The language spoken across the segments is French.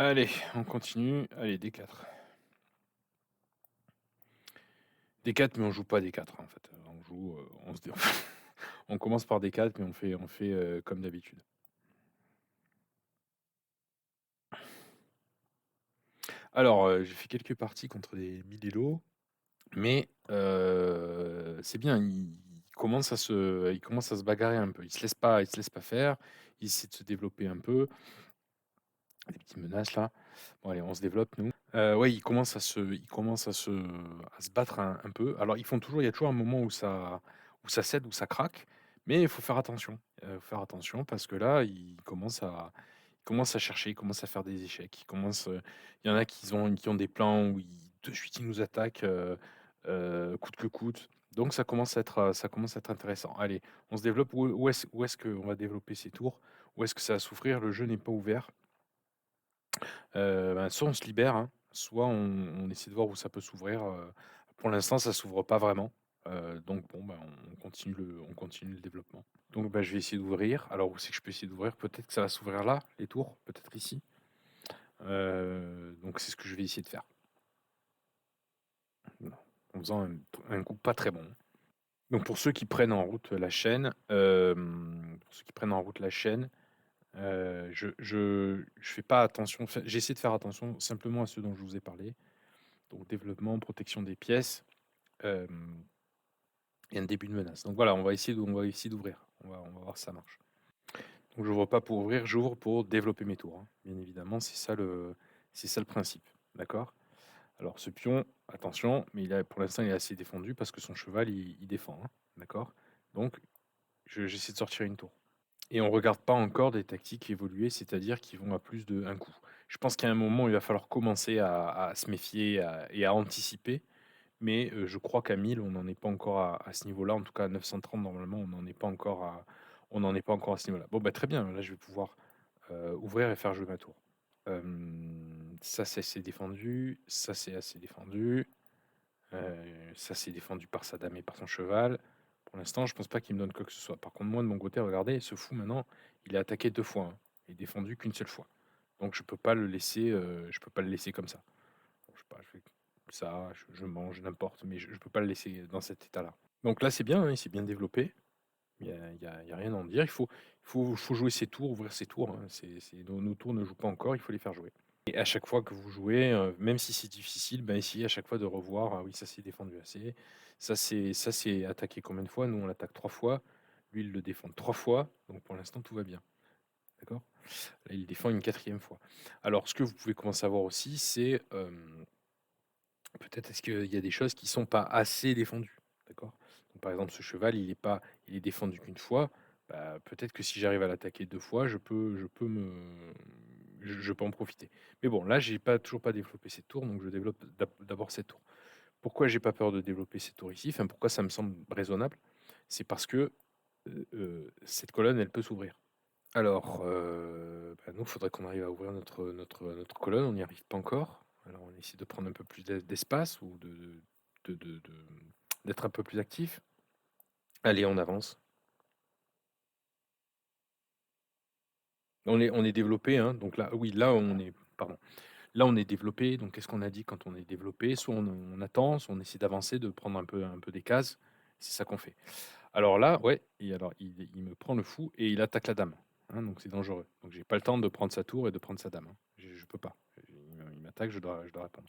Allez, on continue. Allez, D4. D4, mais on joue pas D4 en fait. On joue, on se dé on commence par D4, mais on fait, comme d'habitude. Alors, j'ai fait quelques parties contre des Milelo, mais c'est bien, il commence à se bagarrer un peu. Il se laisse pas faire, il essaie de se développer un peu. Des petites menaces là. Bon allez, on se développe nous. Ouais, il commence à se battre un peu. Alors il y a toujours un moment où ça cède, où ça craque, mais il faut faire attention. Faut faire attention parce que là, il commence à chercher, il commence à faire des échecs. Il y en a qui ont des plans où de suite ils nous attaquent, coûte que coûte. Donc ça commence à être intéressant. Allez, on se développe. Où est-ce qu'on va développer ces tours? Où est-ce que ça va s'ouvrir? Le jeu n'est pas ouvert. Ben, soit on se libère, hein, soit on essaie de voir où ça peut s'ouvrir. Pour l'instant, ça s'ouvre pas vraiment. Donc bon, ben, on continue le développement. Donc ben, je vais essayer d'ouvrir. Alors où c'est que je peux essayer d'ouvrir? Peut-être que ça va s'ouvrir là, les tours, peut-être ici. Donc c'est ce que je vais essayer de faire. En faisant un coup pas très bon. Donc pour ceux qui prennent en route la chaîne, je fais pas attention. Enfin, j'essaie de faire attention simplement à ceux dont je vous ai parlé. Donc développement, protection des pièces, euh, et un début de menace. Donc voilà, on va essayer d'ouvrir. On va voir si ça marche. Donc j'ouvre pas pour ouvrir, j'ouvre pour développer mes tours, hein. Bien évidemment, c'est ça le principe. D'accord? Alors ce pion, attention, mais pour l'instant il est assez défendu parce que son cheval il défend, hein. D'accord? Donc j'essaie de sortir une tour. Et on regarde pas encore des tactiques évoluer, c'est-à-dire qui vont à plus de un coup. Je pense qu'à un moment, il va falloir commencer à se méfier et à anticiper. Mais je crois qu'à 1000, on n'en est pas encore à ce niveau-là. En tout cas, à 930, normalement, on n'en est pas encore à ce niveau-là. Bon, bah, très bien. Là, je vais pouvoir ouvrir et faire jouer ma tour. Ça, c'est assez défendu. Ça, c'est assez défendu. Ça, c'est défendu par sa dame et par son cheval. Pour l'instant, je pense pas qu'il me donne quoi que ce soit. Par contre, moi, de mon côté, regardez, ce fou, maintenant, il est attaqué 2 fois, hein. Il est défendu qu'une seule fois. Donc, je peux pas le laisser comme ça. Bon, je sais pas, je fais ça, je mange n'importe, mais je peux pas le laisser dans cet état-là. Donc là, c'est bien, hein, il s'est bien développé. Il y a rien à en dire. Il faut jouer ses tours, ouvrir ses tours, hein. Nos tours ne jouent pas encore, il faut les faire jouer. Et à chaque fois que vous jouez, même si c'est difficile, ben, essayez à chaque fois de revoir. Ah oui, ça c'est défendu assez. Ça c'est attaqué combien de fois? Nous, on l'attaque 3 fois. Lui, il le défend 3 fois. Donc pour l'instant, tout va bien. D'accord? Là, il défend une quatrième fois. Alors, ce que vous pouvez commencer à voir aussi, c'est peut-être est-ce qu'il y a des choses qui sont pas assez défendues, d'accord? Donc, par exemple, ce cheval, il est défendu qu'une fois. Bah, peut-être que si j'arrive à l'attaquer 2 fois, je peux en profiter. Mais bon, là, j'ai pas toujours pas développé cette tour, donc je développe d'abord cette tour. Pourquoi j'ai pas peur de développer cette tour ici? Enfin, pourquoi ça me semble raisonnable? C'est parce que cette colonne, elle peut s'ouvrir. Alors, bah, nous, il faudrait qu'on arrive à ouvrir notre colonne. On n'y arrive pas encore. Alors, on essaie de prendre un peu plus d'espace ou d'être un peu plus actif. Allez, on avance. On est développé, hein. Donc là, oui, là, pardon. Là, on est développé. Donc, qu'est-ce qu'on a dit quand on est développé? Soit on attend, soit on essaie d'avancer, de prendre un peu des cases. C'est ça qu'on fait. Alors là, ouais, et alors il me prend le fou et il attaque la dame, hein, donc c'est dangereux. Donc j'ai pas le temps de prendre sa tour et de prendre sa dame, hein. Je peux pas. Il m'attaque, je dois répondre.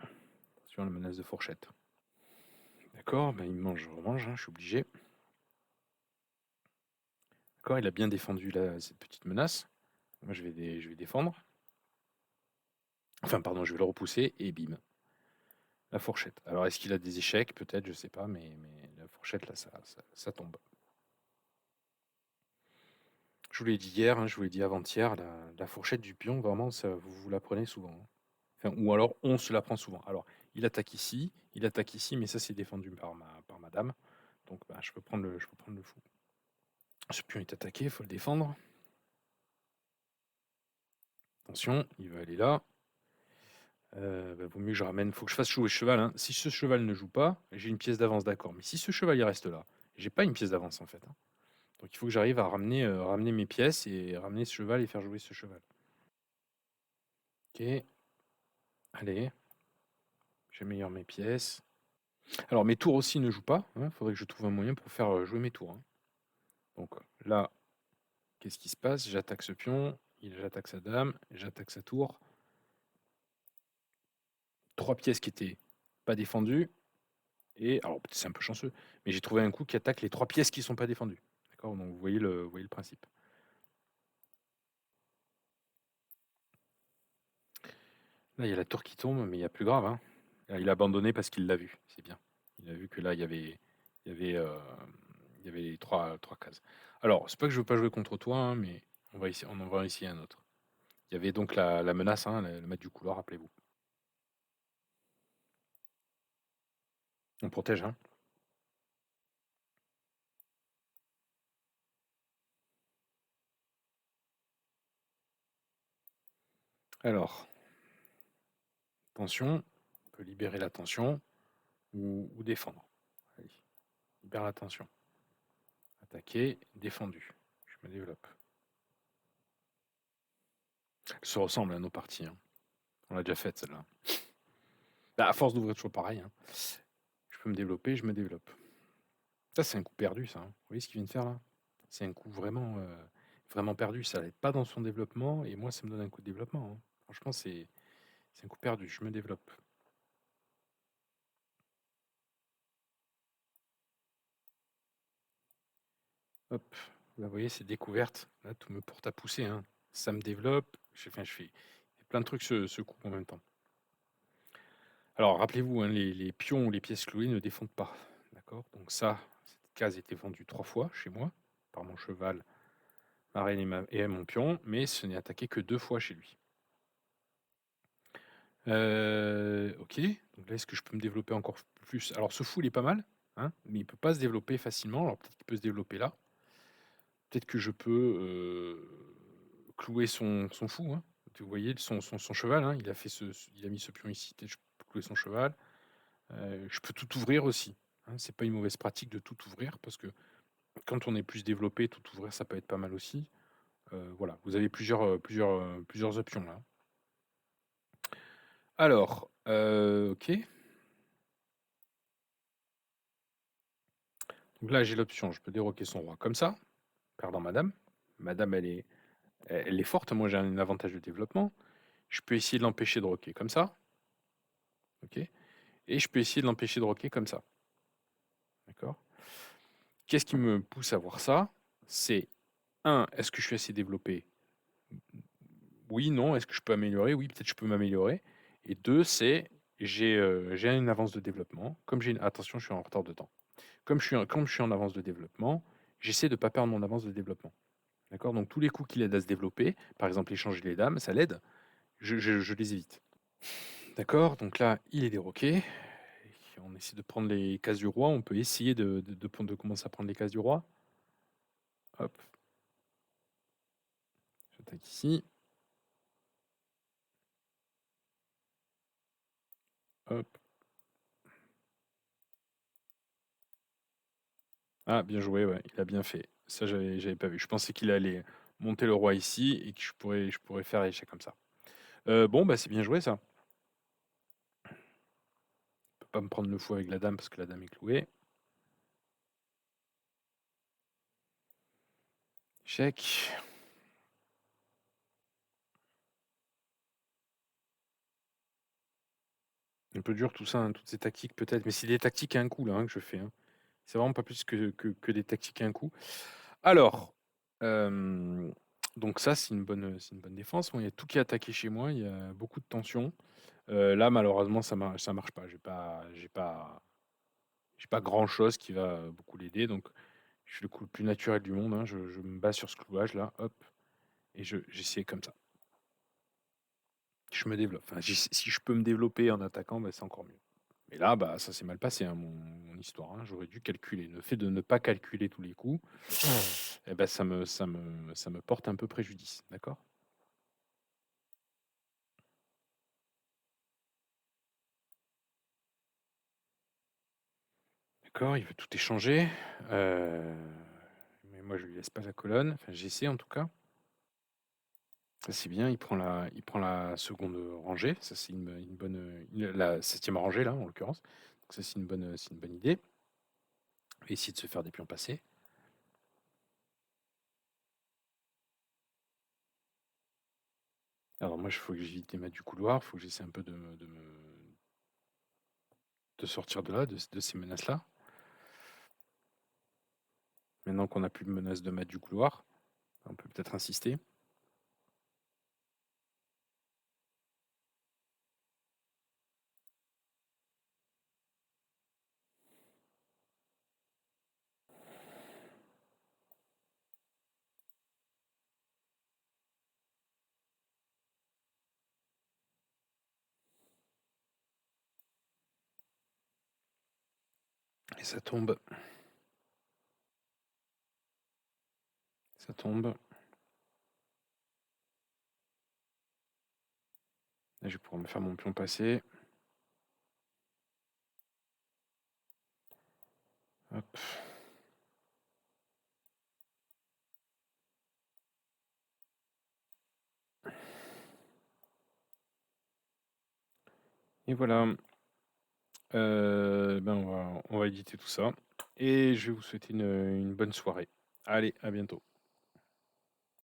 Attention à la menace de fourchette. D'accord, ben il me mange, je remange, hein, je suis obligé. D'accord, il a bien défendu cette petite menace. Moi je vais défendre. Enfin pardon, je vais le repousser et bim, la fourchette. Alors est-ce qu'il a des échecs? Peut-être, je sais pas, mais la fourchette là, ça tombe. Je vous l'ai dit hier, hein, je vous l'ai dit avant-hier, la fourchette du pion, vraiment, ça, vous la prenez souvent, hein. Enfin, ou alors on se la prend souvent. Alors, il attaque ici, mais ça c'est défendu par ma dame. Donc bah, je peux prendre le fou. Ce pion est attaqué, il faut le défendre. Attention, il va aller là. Bah, vaut mieux que je ramène. Faut que je fasse jouer le cheval, hein. Si ce cheval ne joue pas, j'ai une pièce d'avance, d'accord. Mais si ce cheval il reste là, j'ai pas une pièce d'avance en fait, hein. Donc il faut que j'arrive à ramener mes pièces et ramener ce cheval et faire jouer ce cheval. Ok, allez, j'améliore mes pièces. Alors mes tours aussi ne jouent pas. Il faudrait que je trouve un moyen pour faire jouer mes tours, hein. Donc là, qu'est-ce qui se passe? J'attaque ce pion, j'attaque sa dame, j'attaque sa tour. 3 pièces qui étaient pas défendues. Et alors c'est un peu chanceux, mais j'ai trouvé un coup qui attaque les 3 pièces qui sont pas défendues. D'accord? Donc vous voyez le principe. Là, il y a la tour qui tombe, mais il y a plus grave, hein. Là, il a abandonné parce qu'il l'a vu, c'est bien. Il a vu que là, il y avait, il y avait les trois cases. Alors, c'est pas que je veux pas jouer contre toi, hein, mais on en va essayer un autre. Il y avait donc la menace, hein, le maître du couloir, rappelez-vous. On protège, hein. Alors, tension, on peut libérer la tension ou défendre. Allez, libère la tension. Attaquer, défendu. Je me développe. Elles se ressemblent à nos parties, hein. On l'a déjà faite celle-là. Bah, à force d'ouvrir toujours pareil, hein. Je peux me développer, je me développe. Ça, c'est un coup perdu, ça, hein. Vous voyez ce qu'il vient de faire là? C'est un coup vraiment perdu. Ça n'aide pas dans son développement et moi, ça me donne un coup de développement, hein. Franchement, c'est un coup perdu. Je me développe. Hop. Là, vous voyez, c'est découverte. Là, tout me porte à pousser, hein. Ça me développe. Je fais plein de trucs ce coup en même temps. Alors, rappelez-vous, hein, les pions ou les pièces clouées ne défendent pas. D'accord? Donc ça, cette case était vendue 3 fois chez moi par mon cheval, ma reine et mon pion, mais ce n'est attaqué que 2 fois chez lui. Ok, donc là, est-ce que je peux me développer encore plus? Alors, ce fou, il est pas mal, hein, mais il peut pas se développer facilement. Alors, peut-être qu'il peut se développer là. Peut-être que je peux clouer son fou, hein. Vous voyez, son cheval, hein, il a mis ce pion ici. Peut-être que je peux clouer son cheval. Je peux tout ouvrir aussi, hein. C'est pas une mauvaise pratique de tout ouvrir parce que quand on est plus développé, tout ouvrir, ça peut être pas mal aussi. Voilà, vous avez plusieurs options là. Alors, ok. Donc là, j'ai l'option, je peux déroquer son roi comme ça, perdant madame. Madame, elle est forte, moi j'ai un avantage de développement. Je peux essayer de l'empêcher de roquer comme ça, ok. Et je peux essayer de l'empêcher de roquer comme ça, d'accord. Qu'est-ce qui me pousse à voir ça? C'est, un, est-ce que je suis assez développé? Oui, non. Est-ce que je peux améliorer? Oui, peut-être je peux m'améliorer. Et deux, c'est j'ai une avance de développement. Attention, je suis en retard de temps. Comme je suis en avance de développement, j'essaie de ne pas perdre mon avance de développement. D'accord? Donc tous les coups qui l'aident à se développer, par exemple échanger les dames, ça l'aide. Je les évite. D'accord? Donc là, il est déroqué. On essaie de prendre les cases du roi. On peut essayer de commencer à prendre les cases du roi. Hop, j'attaque ici. Hop. Ah, bien joué, ouais, il a bien fait. Ça, j'avais pas vu. Je pensais qu'il allait monter le roi ici et que je pourrais faire échec comme ça. Bon, bah c'est bien joué ça. Je peux pas me prendre le fou avec la dame parce que la dame est clouée. Échec. Un peu dur tout ça, hein, toutes ces tactiques peut-être. Mais c'est des tactiques à un coup là, hein, que je fais, hein. C'est vraiment pas plus que des tactiques à un coup. Alors, euh, donc ça, c'est une bonne défense. Bon, il y a tout qui est attaqué chez moi. Il y a beaucoup de tension. Là, malheureusement, ça marche pas. J'ai pas grand-chose qui va beaucoup l'aider. Donc, je suis le coup le plus naturel du monde, hein. Je me base sur ce clouage-là, hop, et j'essaie comme ça. Je me développe. Enfin, si je peux me développer en attaquant, bah, c'est encore mieux. Mais là, bah, ça s'est mal passé, hein, mon histoire, hein. J'aurais dû calculer. Le fait de ne pas calculer tous les coups, eh ben, ça me porte un peu préjudice. D'accord? D'accord, il veut tout échanger. Mais moi je lui laisse pas la colonne, enfin j'essaie en tout cas. Ça c'est bien, il prend la seconde rangée, ça c'est une bonne, la septième rangée là en l'occurrence. Donc ça c'est une bonne idée. Et essayer de se faire des pions passés. Alors moi il faut que j'évite les maîtres du couloir, il faut que j'essaie un peu de sortir de là, de ces menaces-là. Maintenant qu'on n'a plus de menace de maître du couloir, on peut peut-être insister. Et ça tombe. Ça tombe. Là, je vais pouvoir me faire mon pion passé. Hop. Et voilà. Ben on va éditer tout ça. Et je vais vous souhaiter une bonne soirée. Allez, à bientôt.